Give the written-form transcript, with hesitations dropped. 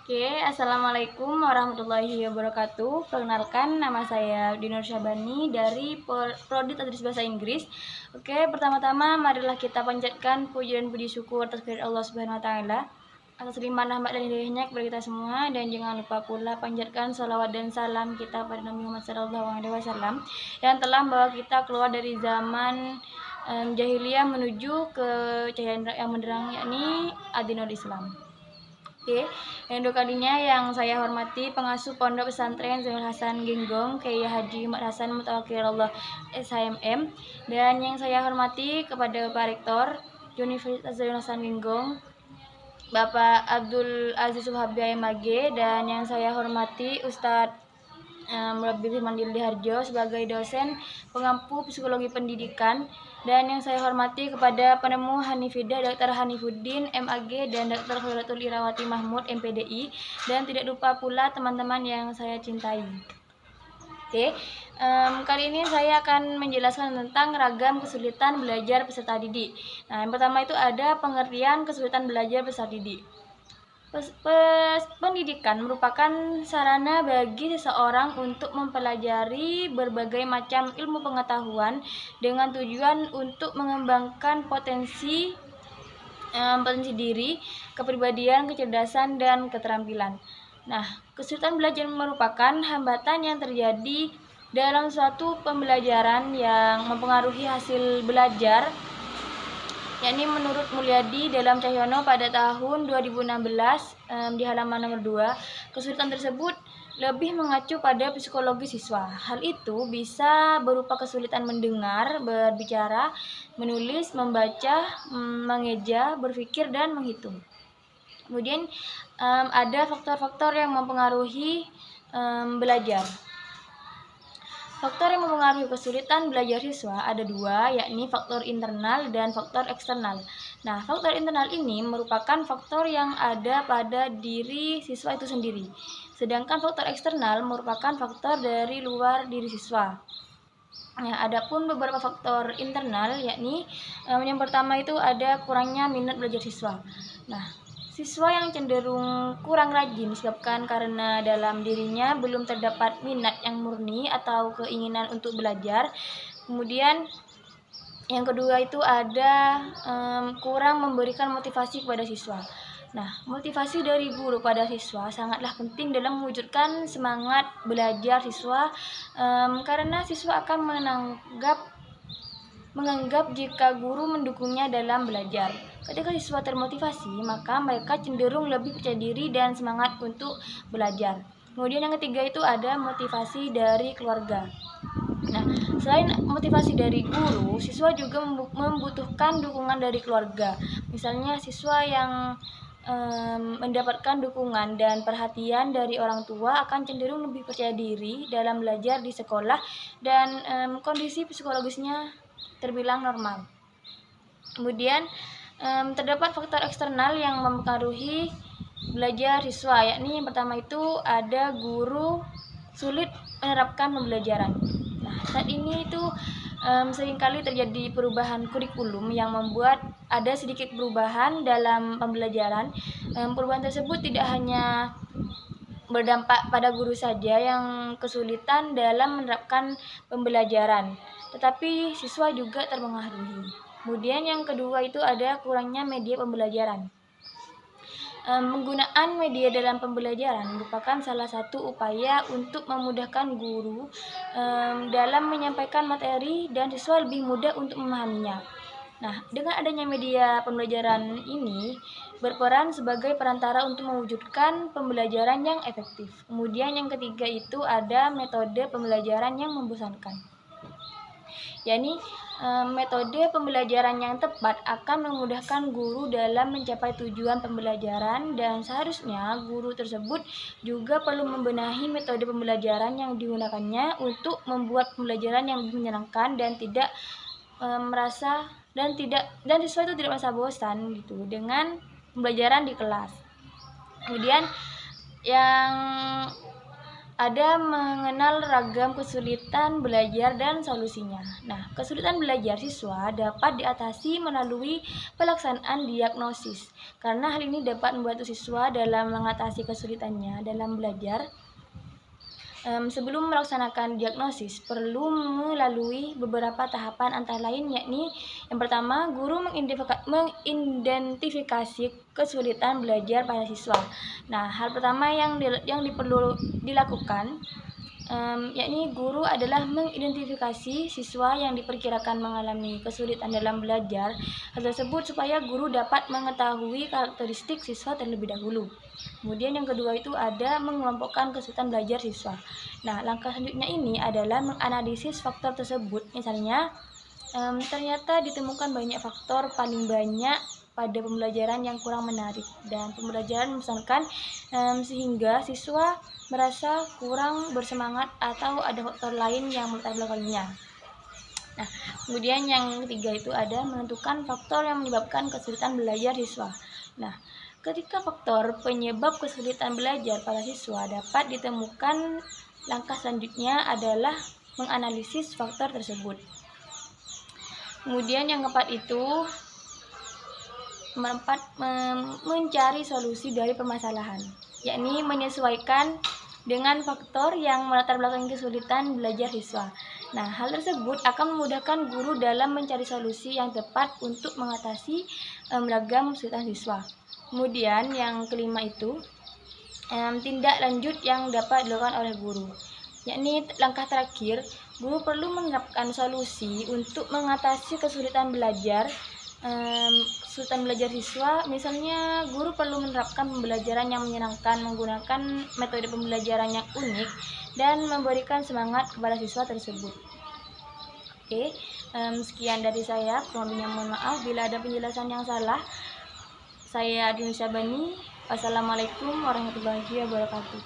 Oke, Assalamualaikum warahmatullahi wabarakatuh. Perkenalkan, nama saya Dinur Syabani dari Prodi Tadris Bahasa Inggris. Oke, pertama-tama marilah kita panjatkan puji dan puji syukur atas kehadirat Allah Subhanahu wa taala atas limpahan rahmat dan hidayahnya kepada kita semua, dan jangan lupa pula panjatkan salawat dan salam kita pada Nabi Muhammad SAW yang telah membawa kita keluar dari zaman jahiliyah menuju ke cahaya yang menderang, yakni Adinul Islam. Oke, yang dua kalinya yang saya hormati pengasuh Pondok Pesantren Zainul Hasan Genggong, Kiai Haji Ahmad Hasan Mutawakil SHMM, dan yang saya hormati kepada Pak Rektor Universitas Zainul Hasan Genggong, Bapak Abdul Aziz Suhabi MAG, dan yang saya hormati Ustadz Murabi Firmandil Diharjo sebagai dosen pengampu psikologi pendidikan, dan yang saya hormati kepada penemu Hanifidah Dr. Hanifuddin MAG dan Dr. Khairatul Irawati Mahmud MPDI, dan tidak lupa pula teman-teman yang saya cintai. Oke, kali ini saya akan menjelaskan tentang ragam kesulitan belajar peserta didik. Nah, yang pertama itu ada pengertian kesulitan belajar peserta didik. Pendidikan merupakan sarana bagi seseorang untuk mempelajari berbagai macam ilmu pengetahuan dengan tujuan untuk mengembangkan potensi diri, kepribadian, kecerdasan, dan keterampilan. Nah, kesulitan belajar merupakan hambatan yang terjadi dalam suatu pembelajaran yang mempengaruhi hasil belajar, yakni menurut Mulyadi dalam Cahyono pada tahun 2016 di halaman nomor 2, kesulitan tersebut lebih mengacu pada psikologi siswa. Hal itu bisa berupa kesulitan mendengar, berbicara, menulis, membaca, mengeja, berpikir, dan menghitung. Kemudian ada faktor-faktor yang mempengaruhi belajar. Faktor yang mempengaruhi kesulitan belajar siswa ada dua, yakni faktor internal dan faktor eksternal. Nah, faktor internal ini merupakan faktor yang ada pada diri siswa itu sendiri. Sedangkan faktor eksternal merupakan faktor dari luar diri siswa. Nah, adapun beberapa faktor internal, yakni yang pertama itu ada kurangnya minat belajar siswa. Nah, siswa yang cenderung kurang rajin disebabkan karena dalam dirinya belum terdapat minat yang murni atau keinginan untuk belajar. Kemudian yang kedua itu ada kurang memberikan motivasi kepada siswa. Nah, motivasi dari guru pada siswa sangatlah penting dalam mewujudkan semangat belajar siswa, karena siswa akan menganggap jika guru mendukungnya dalam belajar. Ketika siswa termotivasi, maka mereka cenderung lebih percaya diri dan semangat untuk belajar. Kemudian yang ketiga itu ada motivasi dari keluarga. Nah, selain motivasi dari guru, siswa juga membutuhkan dukungan dari keluarga. Misalnya siswa yang mendapatkan dukungan dan perhatian dari orang tua akan cenderung lebih percaya diri dalam belajar di sekolah, dan kondisi psikologisnya terbilang normal. Kemudian terdapat faktor eksternal yang mempengaruhi belajar siswa, yakni yang pertama itu ada guru sulit menerapkan pembelajaran. Nah, saat ini itu seringkali terjadi perubahan kurikulum yang membuat ada sedikit perubahan dalam pembelajaran. Perubahan tersebut tidak hanya berdampak pada guru saja yang kesulitan dalam menerapkan pembelajaran, tetapi siswa juga terpengaruhi. Kemudian yang kedua itu ada kurangnya media pembelajaran. Penggunaan media dalam pembelajaran merupakan salah satu upaya untuk memudahkan guru dalam menyampaikan materi dan siswa lebih mudah untuk memahaminya. Nah, dengan adanya media pembelajaran ini berperan sebagai perantara untuk mewujudkan pembelajaran yang efektif. Kemudian yang ketiga itu ada metode pembelajaran yang membosankan. yakni metode pembelajaran yang tepat akan memudahkan guru dalam mencapai tujuan pembelajaran, dan seharusnya guru tersebut juga perlu membenahi metode pembelajaran yang digunakannya untuk membuat pembelajaran yang menyenangkan dan tidak siswa itu tidak merasa bosan gitu dengan pembelajaran di kelas. Kemudian yang ada mengenal ragam kesulitan belajar dan solusinya. Nah, kesulitan belajar siswa dapat diatasi melalui pelaksanaan diagnosis, karena hal ini dapat membantu siswa dalam mengatasi kesulitannya dalam belajar. Sebelum melaksanakan diagnosis, perlu melalui beberapa tahapan antara lain, yakni yang pertama, guru mengidentifikasi kesulitan belajar pada siswa. Nah, hal pertama yang perlu dilakukan yakni guru adalah mengidentifikasi siswa yang diperkirakan mengalami kesulitan dalam belajar. Hal tersebut supaya guru dapat mengetahui karakteristik siswa terlebih dahulu. Kemudian yang kedua itu ada mengelompokkan kesulitan belajar siswa. Nah, langkah selanjutnya ini adalah menganalisis faktor tersebut. Misalnya, ternyata ditemukan banyak faktor paling banyak pada pembelajaran yang kurang menarik dan pembelajaran membosankan, sehingga siswa merasa kurang bersemangat atau ada faktor lain yang melatar belakanginya. Nah, kemudian yang ketiga itu ada menentukan faktor yang menyebabkan kesulitan belajar siswa. Nah, ketika faktor penyebab kesulitan belajar pada siswa dapat ditemukan, langkah selanjutnya adalah menganalisis faktor tersebut. Kemudian yang keempat itu mencari solusi dari permasalahan, yakni menyesuaikan dengan faktor yang melatar belakangi kesulitan belajar siswa. Nah, hal tersebut akan memudahkan guru dalam mencari solusi yang tepat untuk mengatasi beragam kesulitan siswa. Kemudian yang kelima itu tindak lanjut yang dapat dilakukan oleh guru, yakni langkah terakhir, guru perlu menerapkan solusi untuk mengatasi kesulitan belajar siswa. Misalnya, guru perlu menerapkan pembelajaran yang menyenangkan, menggunakan metode pembelajaran yang unik, dan memberikan semangat kepada siswa tersebut. Oke, sekian dari saya. Kurang lebihnya mohon maaf bila ada penjelasan yang salah. Saya Dinur Syabani. Wassalamualaikum warahmatullahi wabarakatuh.